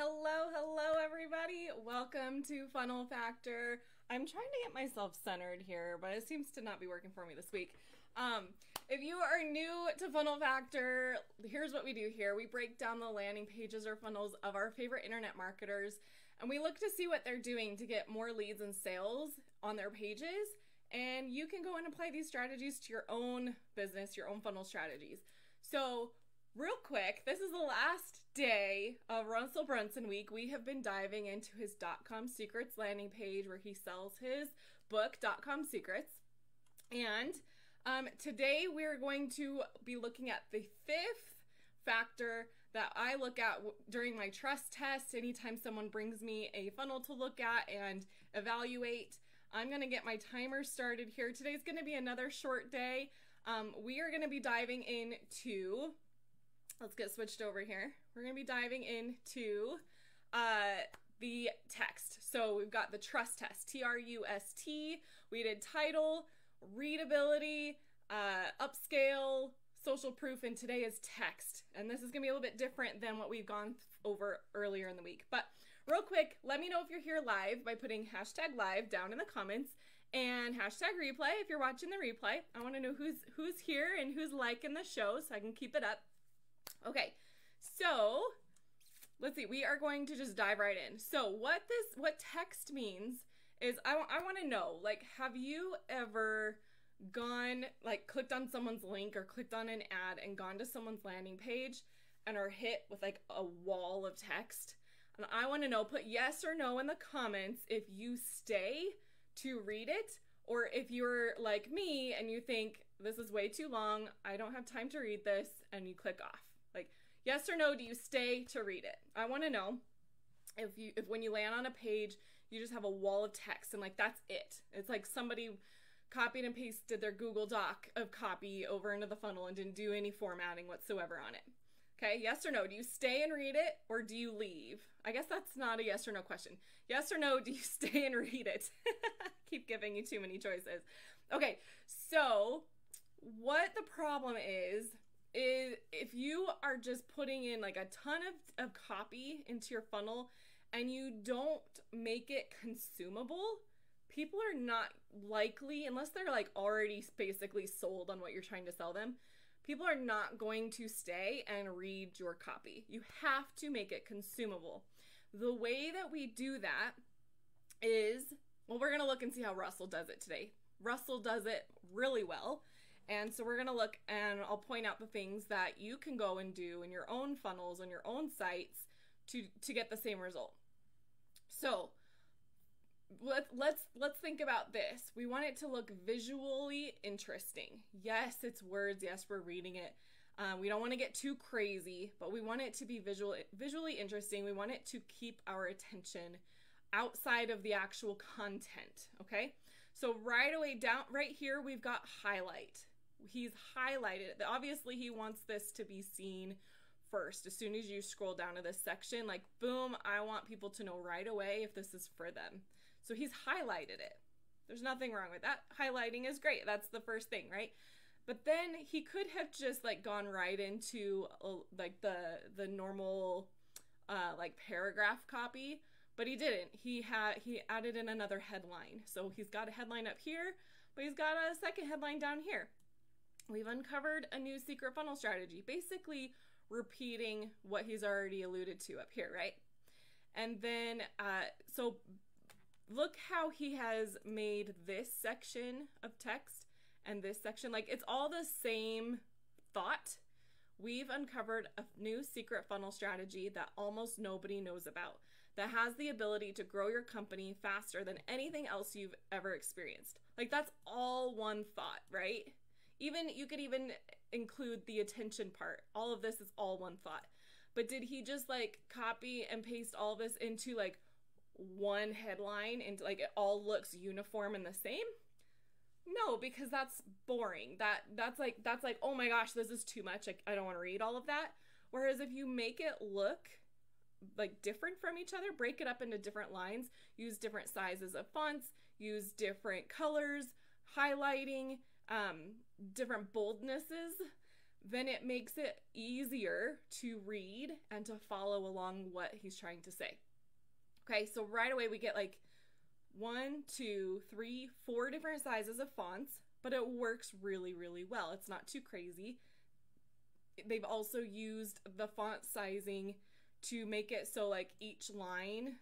Hello everybody. Welcome to Funnel Factor. I'm trying to get myself centered here, but it seems to not be working for me this week. If you are new to Funnel Factor, here's what we do here. We break down the landing pages or funnels of our favorite internet marketers, and we look to see what they're doing to get more leads and sales on their pages. And you can go and apply these strategies to your own business, your own funnel strategies. So real quick, this is the last day of Russell Brunson week. We have been diving into his DotCom Secrets landing page where he sells his book, DotCom Secrets. And today we're going to be looking at the fifth factor that I look at during my trust test. Anytime someone brings me a funnel to look at and evaluate, I'm going to get my timer started here. Today's going to be another short day. We are going to be diving into... Let's get switched over here. We're going to be diving into the text. So we've got the trust test, T.R.U.S.T. We did title, readability, upscale, social proof, and today is text. And this is going to be a little bit different than what we've gone over earlier in the week. But real quick, let me know if you're here live by putting hashtag live down in the comments and hashtag replay if you're watching the replay. I want to know who's here and who's liking the show so I can keep it up. Okay, so let's see. We are going to just dive right in. So what text means is I want to know, like, have you ever gone, like, clicked on someone's link or clicked on an ad and gone to someone's landing page and are hit with like a wall of text? And I want to know, put yes or no in the comments if you stay to read it, or if you're like me and you think this is way too long, I don't have time to read this, and you click off. Like, yes or no, do you stay to read it? I want to know if when you land on a page, you just have a wall of text and like that's it. It's like somebody copied and pasted their Google Doc of copy over into the funnel and didn't do any formatting whatsoever on it. Okay, yes or no, do you stay and read it or do you leave? I guess that's not a yes or no question. Yes or no, do you stay and read it? Keep giving you too many choices. Okay, so what the problem is if you are just putting in like a ton of copy into your funnel and you don't make it consumable, people are not likely, unless they're like already basically sold on what you're trying to sell them, people are not going to stay and read your copy. You have to make it consumable. The way that we do that is, well, we're going to look and see how Russell does it today. Russell does it really well. And so we're going to look and I'll point out the things that you can go and do in your own funnels on your own sites to get the same result. So let's think about this. We want it to look visually interesting. Yes, it's words. Yes, we're reading it. We don't want to get too crazy, but we want it to be visually interesting. We want it to keep our attention outside of the actual content. Okay. So right away down right here, we've got highlight. He's highlighted it. Obviously, he wants this to be seen first. As soon as you scroll down to this section, like, boom, I want people to know right away if this is for them. So he's highlighted it. There's nothing wrong with that. Highlighting is great. That's the first thing, right? But then he could have just like gone right into like the normal like paragraph copy, but he didn't. He added in another headline. So he's got a headline up here, but he's got a second headline down here. We've uncovered a new secret funnel strategy, basically repeating what he's already alluded to up here, right? And then, so look how he has made this section of text and this section, like it's all the same thought. We've uncovered a new secret funnel strategy that almost nobody knows about, that has the ability to grow your company faster than anything else you've ever experienced. Like that's all one thought, right? Even you could even include the attention part. All of this is all one thought. But did he just like copy and paste all this into like one headline and like it all looks uniform and the same? No, because that's boring. That's like, oh my gosh, this is too much. Like I don't want to read all of that. Whereas if you make it look like different from each other, break it up into different lines, use different sizes of fonts, use different colors, highlighting, different boldnesses, then it makes it easier to read and to follow along what he's trying to say. Okay, so right away we get like 1, 2, 3, 4 different sizes of fonts, but it works really, really well. It's not too crazy. They've also used the font sizing to make it so like each line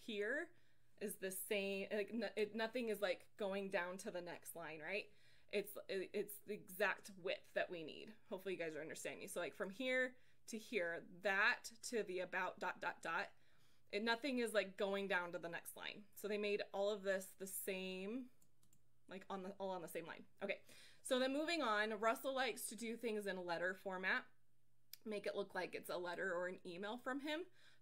here is the same. Like nothing is like going down to the next line, right? It's the exact width that we need. Hopefully you guys are understanding. So like from here to here, that to the about ... nothing is like going down to the next line. So they made all of this the same, like all on the same line. Okay, so then moving on, Russell likes to do things in letter format, make it look like it's a letter or an email from him.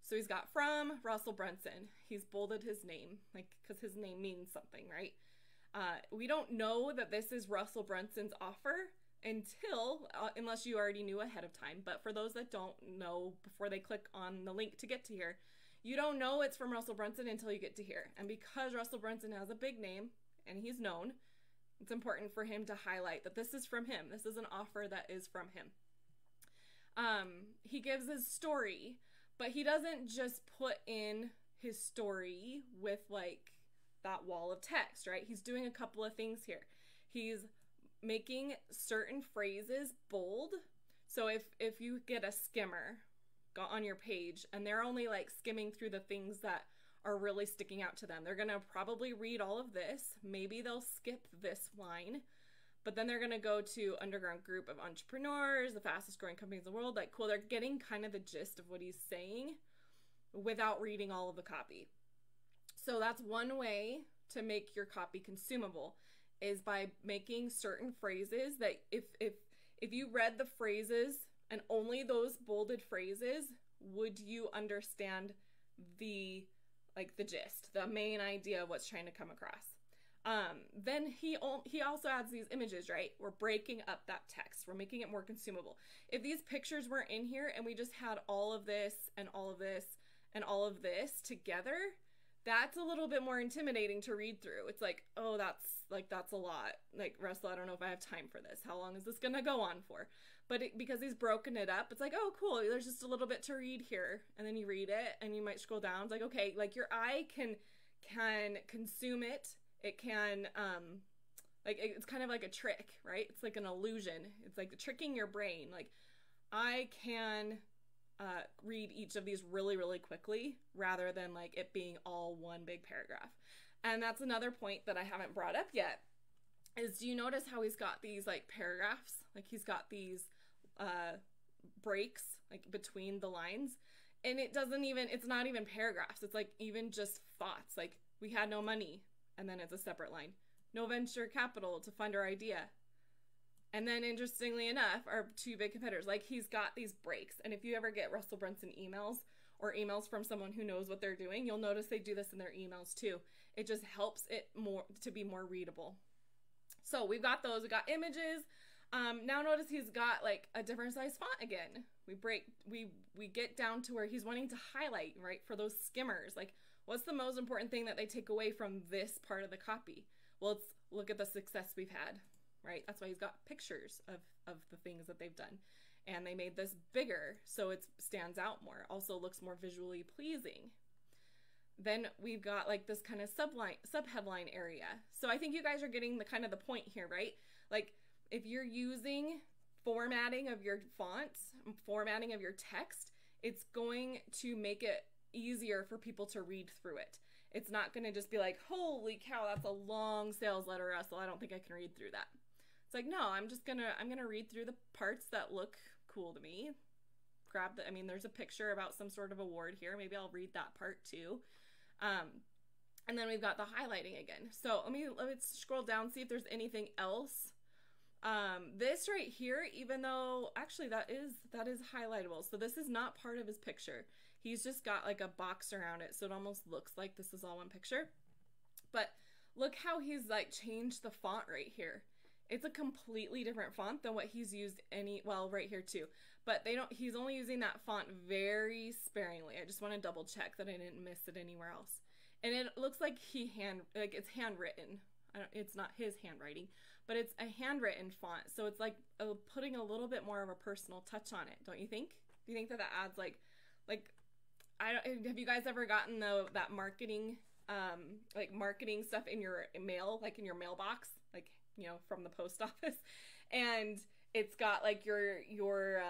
So he's got from Russell Brunson. He's bolded his name, like, because his name means something, right? We don't know that this is Russell Brunson's offer until, unless you already knew ahead of time. But for those that don't know, before they click on the link to get to here, you don't know it's from Russell Brunson until you get to here. And because Russell Brunson has a big name and he's known, it's important for him to highlight that this is from him. This is an offer that is from him. He gives his story, but he doesn't just put in his story with like that wall of text, right? He's doing a couple of things here. He's making certain phrases bold. So if you get a skimmer on your page and they're only like skimming through the things that are really sticking out to them, they're gonna probably read all of this. Maybe they'll skip this line, but then they're gonna go to underground group of entrepreneurs, the fastest growing companies in the world. Like, cool, they're getting kind of the gist of what he's saying without reading all of the copy. So that's one way to make your copy consumable, is by making certain phrases that if you read the phrases and only those bolded phrases, would you understand the gist, the main idea of what's trying to come across? Then he also adds these images, right? We're breaking up that text. We're making it more consumable. If these pictures weren't in here and we just had all of this and all of this and all of this together, that's a little bit more intimidating to read through. It's like, oh, that's a lot. Like, Russell, I don't know if I have time for this. How long is this gonna go on for? But because he's broken it up, it's like, oh, cool, there's just a little bit to read here. And then you read it and you might scroll down. It's like, okay, like your eye can consume it. It can, like, it's kind of like a trick, right? It's like an illusion. It's like tricking your brain. Like, I can read each of these really, really quickly rather than like it being all one big paragraph. And that's another point that I haven't brought up yet, is do you notice how he's got these like paragraphs? Like he's got these breaks like between the lines, and it's not even paragraphs. It's like even just thoughts. Like, we had no money, and then it's a separate line. No venture capital to fund our idea. And then, interestingly enough, our two big competitors. Like, he's got these breaks. And if you ever get Russell Brunson emails or emails from someone who knows what they're doing, you'll notice they do this in their emails too. It just helps it more to be more readable. So we've got those. We got images. Now notice he's got like a different size font again. We get down to where he's wanting to highlight, right, for those skimmers. Like, what's the most important thing that they take away from this part of the copy? Well, it's look at the success we've had. Right? That's why he's got pictures of the things that they've done. And they made this bigger so it stands out more. Also looks more visually pleasing. Then we've got like this kind of sub-headline area. So I think you guys are getting the kind of the point here, right? Like, if you're using formatting of your fonts, formatting of your text, it's going to make it easier for people to read through it. It's not going to just be like, holy cow, that's a long sales letter, Russell. I don't think I can read through that. It's like, no, I'm gonna read through the parts that look cool to me. There's a picture about some sort of award here. Maybe I'll read that part too. And then we've got the highlighting again. So let's scroll down, see if there's anything else. This right here, even though actually that is highlightable. So this is not part of his picture. He's just got like a box around it. So it almost looks like this is all one picture. But look how he's like changed the font right here. It's a completely different font than what he's used right here too. But he's only using that font very sparingly. I just want to double check that I didn't miss it anywhere else. And it looks like it's handwritten. It's not his handwriting, but it's a handwritten font. So it's like putting a little bit more of a personal touch on it. Don't you think? Do you think that adds like, I don't, have you guys ever gotten that marketing, like marketing stuff in your mail, like in your mailbox, like, you know, from the post office, and it's got like your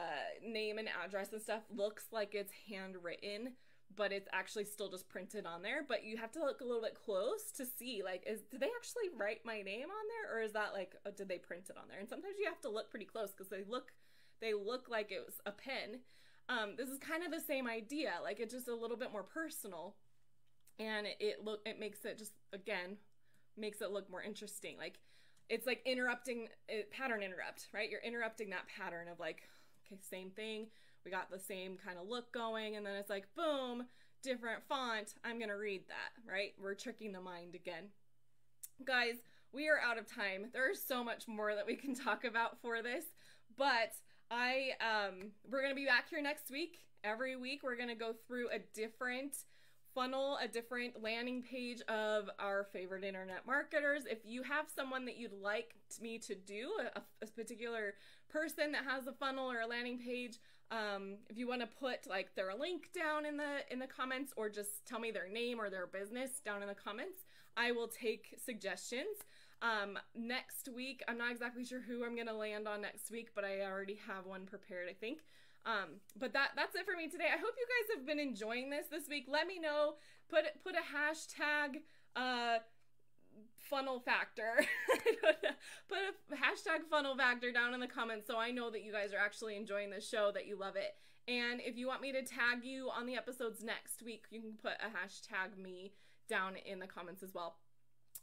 name and address and stuff, looks like it's handwritten, but it's actually still just printed on there. But you have to look a little bit close to see, like, did they actually write my name on there, or is that like, did they print it on there? And sometimes you have to look pretty close because they look like it was a pen. This is kind of the same idea. Like, it's just a little bit more personal, and it makes it just, again, makes it look more interesting. Like, it's like interrupting, pattern interrupt, right? You're interrupting that pattern of like, okay, same thing. We got the same kind of look going, and then it's like, boom, different font. I'm going to read that, right? We're tricking the mind again. Guys, we are out of time. There's so much more that we can talk about for this, but we're going to be back here next week. Every week, we're going to go through a different funnel, a different landing page of our favorite internet marketers. If you have someone that you'd like me to do, a particular person that has a funnel or a landing page, if you want to put like their link down in the comments, or just tell me their name or their business down in the comments, I will take suggestions. Next week, I'm not exactly sure who I'm going to land on next week, but I already have one prepared, I think. But that's it for me today. I hope you guys have been enjoying this week. Let me know. Put a hashtag funnel factor. Put a hashtag funnel factor down in the comments so I know that you guys are actually enjoying this show, that you love it. And if you want me to tag you on the episodes next week, you can put a hashtag me down in the comments as well.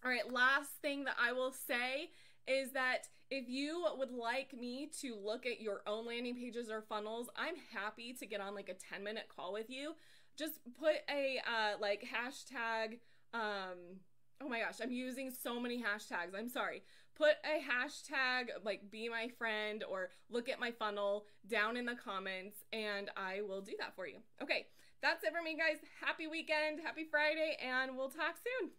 All right, last thing that I will say is that if you would like me to look at your own landing pages or funnels, I'm happy to get on like a 10-minute call with you. Just put a like hashtag, oh my gosh, I'm using so many hashtags, I'm sorry. Put a hashtag like be my friend or look at my funnel down in the comments, and I will do that for you. Okay, that's it for me, guys. Happy weekend, happy Friday, and we'll talk soon.